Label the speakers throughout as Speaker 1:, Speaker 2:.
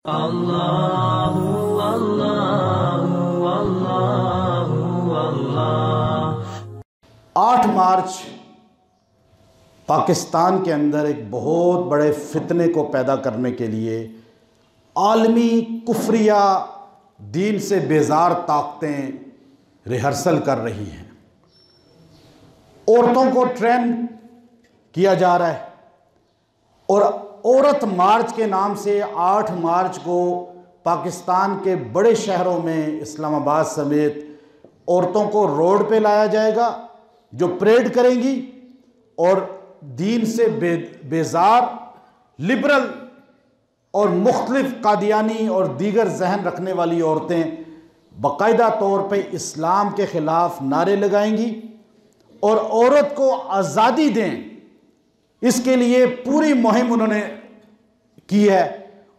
Speaker 1: अल्लाहु अल्लाहु अल्लाहु अल्लाह।
Speaker 2: 8 मार्च पाकिस्तान के अंदर एक बहुत बड़े फितने को पैदा करने के लिए आलमी कुफरिया दीन से बेजार ताकतें रिहर्सल कर रही हैं। औरतों को ट्रेन किया जा रहा है और औरत मार्च के नाम से 8 मार्च को पाकिस्तान के बड़े शहरों में इस्लामाबाद समेत औरतों को रोड पे लाया जाएगा जो परेड करेंगी और दीन से बेजार लिबरल और मुख्तलिफ कादियानी और दीगर जहन रखने वाली औरतें बाकायदा तौर पे इस्लाम के ख़िलाफ़ नारे लगाएंगी और औरत को आज़ादी दें, इसके लिए पूरी मुहिम उन्होंने की है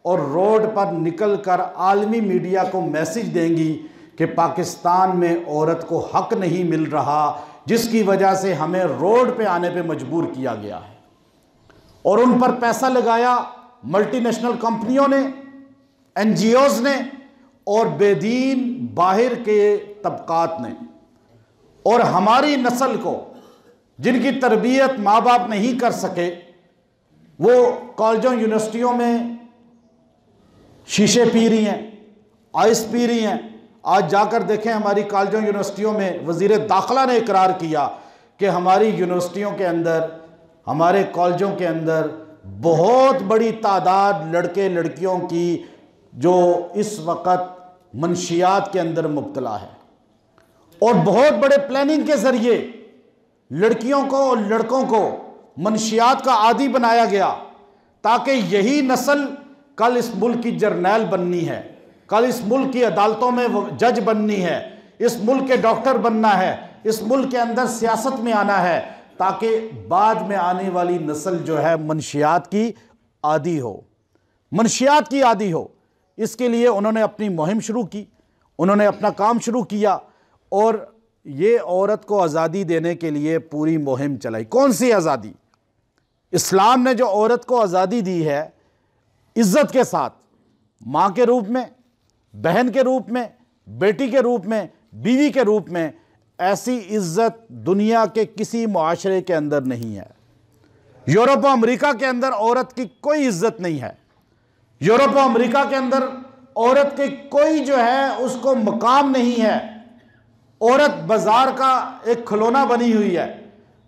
Speaker 2: और रोड पर निकलकर आलमी मीडिया को मैसेज देंगी कि पाकिस्तान में औरत को हक नहीं मिल रहा, जिसकी वजह से हमें रोड पे आने पे मजबूर किया गया है। और उन पर पैसा लगाया मल्टीनेशनल कंपनियों ने, NGOs ने और बेदीन बाहर के तबकात ने। और हमारी नस्ल को जिनकी तरबियत माँ बाप नहीं कर सके, वो कॉलेजों यूनिवर्सिटियों में शीशे पी रही हैं, आइस पी रही हैं। आज जाकर देखें, हमारी कॉलेजों यूनिवर्सिटियों में वज़ीर दाखिला ने इकरार किया कि हमारी यूनिवर्सिटियों के अंदर, हमारे कॉलेजों के अंदर बहुत बड़ी तादाद लड़के लड़कियों की जो इस वक्त मनशियात के अंदर मुब्तला है। और बहुत बड़े प्लानिंग के ज़रिए लड़कियों को और लड़कों को मनशियात का आदी बनाया गया ताकि यही नस्ल कल इस मुल्क की जर्नैल बननी है, कल इस मुल्क की अदालतों में जज बननी है, इस मुल्क के डॉक्टर बनना है, इस मुल्क के अंदर सियासत में आना है, ताकि बाद में आने वाली नस्ल जो है मनशियात की आदी हो, मनशियात की आदी हो। इसके लिए उन्होंने अपनी मुहिम शुरू की, उन्होंने अपना काम शुरू किया और ये औरत को आज़ादी देने के लिए पूरी मुहिम चलाई। कौन सी आज़ादी? इस्लाम ने जो औरत को आज़ादी दी है, इज़्ज़त के साथ, माँ के रूप में, बहन के रूप में, बेटी के रूप में, बीवी के रूप में, ऐसी इज़्ज़त दुनिया के किसी मुआशरे के अंदर नहीं है। यूरोप और अमेरिका के अंदर औरत की कोई इज़्ज़त नहीं है। यूरोप और अमेरिका के अंदर औरत के कोई जो है उसको मकाम नहीं है। औरत बाजार का एक खिलौना बनी हुई है।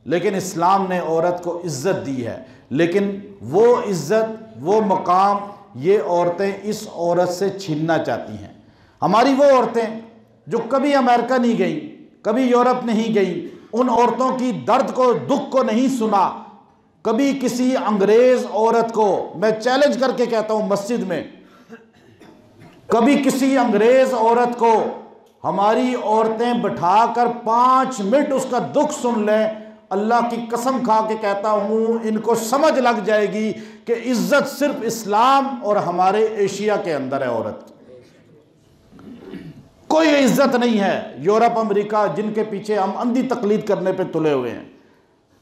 Speaker 2: लेकिन इस्लाम ने औरत को इज़्ज़त दी है। लेकिन वो इज़्ज़त, वो मकाम ये औरतें इस औरत से छीनना चाहती हैं। हमारी वो औरतें जो कभी अमेरिका नहीं गई, कभी यूरोप नहीं गई, उन औरतों की दर्द को, दुख को नहीं सुना। कभी किसी अंग्रेज औरत को, मैं चैलेंज करके कहता हूं मस्जिद में, कभी किसी अंग्रेज औरत को हमारी औरतें बिठाकर 5 मिनट उसका दुख सुन लें, अल्लाह की कसम खा के कहता हूं इनको समझ लग जाएगी कि इज्जत सिर्फ इस्लाम और हमारे एशिया के अंदर है। औरत कोई इज्जत नहीं है। यूरोप अमेरिका जिनके पीछे हम अंधी तकलीद करने पे तुले हुए हैं,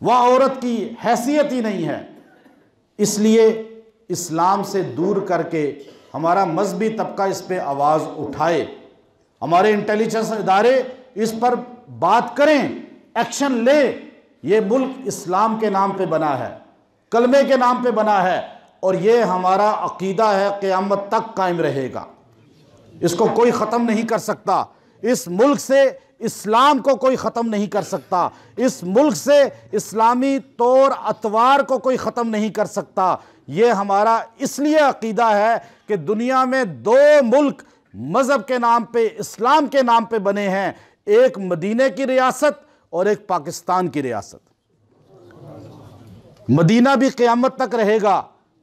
Speaker 2: वह औरत की हैसियत ही नहीं है। इसलिए इस्लाम से दूर करके हमारा मजहबी तबका इस पे आवाज़ उठाए, हमारे इंटेलिजेंस इदारे इस पर बात करें, एक्शन ले। ये मुल्क इस्लाम के नाम पे बना है, कलमे के नाम पे बना है और ये हमारा अकीदा है, क़यामत तक कायम रहेगा। इसको कोई ख़त्म नहीं कर सकता। इस मुल्क से इस्लाम को कोई ख़त्म नहीं कर सकता। इस मुल्क से इस्लामी तौर अतवार को कोई ख़त्म नहीं कर सकता। ये हमारा इसलिए अकीदा है कि दुनिया में 2 मुल्क मज़हब के नाम पे, इस्लाम के नाम पे बने हैं, एक मदीने की रियासत और एक पाकिस्तान की रियासत। मदीना भी क़यामत तक रहेगा,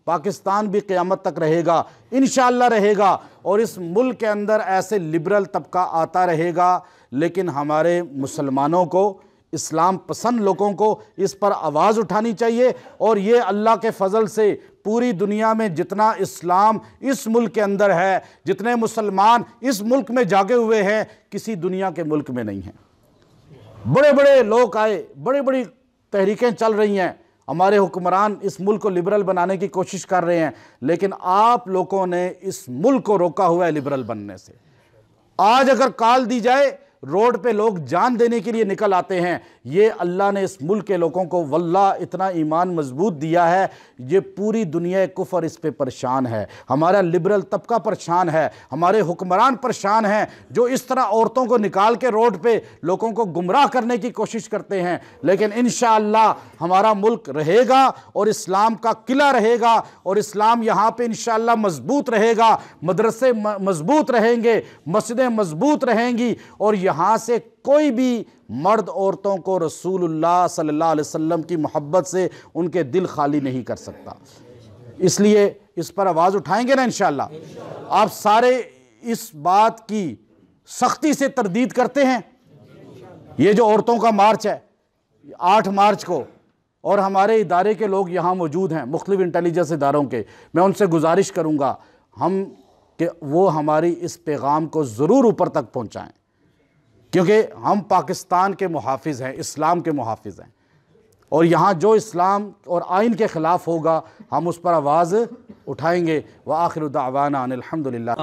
Speaker 2: पाकिस्तान भी क़यामत तक रहेगा, इंशाअल्लाह रहेगा। और इस मुल्क के अंदर ऐसे लिबरल तबका आता रहेगा। लेकिन हमारे मुसलमानों को, इस्लाम पसंद लोगों को इस पर आवाज़ उठानी चाहिए। और ये अल्लाह के फ़ज़ल से पूरी दुनिया में जितना इस्लाम इस मुल्क के अंदर है, जितने मुसलमान इस मुल्क में जागे हुए हैं, किसी दुनिया के मुल्क में नहीं हैं। बड़े बड़े लोग आए, बड़ी बड़ी तहरीकें चल रही हैं, हमारे हुक्मरान इस मुल्क को लिबरल बनाने की कोशिश कर रहे हैं, लेकिन आप लोगों ने इस मुल्क को रोका हुआ है लिबरल बनने से। आज अगर कॉल दी जाए, रोड पे लोग जान देने के लिए निकल आते हैं। ये अल्लाह ने इस मुल्क के लोगों को वल्लाह इतना ईमान मजबूत दिया है, ये पूरी दुनिया कुफर इस पे परेशान है। हमारा लिबरल तबका परेशान है, हमारे हुक्मरान परेशान हैं, जो इस तरह औरतों को निकाल के रोड पे लोगों को गुमराह करने की कोशिश करते हैं। लेकिन इंशाअल्लाह हमारा मुल्क रहेगा और इस्लाम का किला रहेगा और इस्लाम यहाँ पे इंशाअल्लाह मजबूत रहेगा, मदरसे मजबूत रहेंगे, मस्जिदें मजबूत रहेंगी और यहाँ से कोई भी मर्द औरतों को रसूलुल्लाह सल्लल्लाहु अलैहि वसल्लम की मोहब्बत से उनके दिल खाली नहीं कर सकता। इसलिए इस पर आवाज़ उठाएंगे ना इंशाअल्लाह। आप सारे इस बात की सख्ती से तरदीद करते हैं। ये जो औरतों का मार्च है 8 मार्च को, और हमारे इदारे के लोग यहाँ मौजूद हैं, मुख्तलिफ इंटेलिजेंस इदारों के, मैं उनसे गुजारिश करूँगा हम कि वो हमारी इस पैगाम को ज़रूर ऊपर तक पहुँचाएँ, क्योंकि हम पाकिस्तान के मुहाफिज हैं, इस्लाम के मुहाफिज हैं, और यहाँ जो इस्लाम और आइन के ख़िलाफ़ होगा हम उस पर आवाज़ उठाएंगे। व आखिरु दावाना अनिल हम्दुलिल्लाह।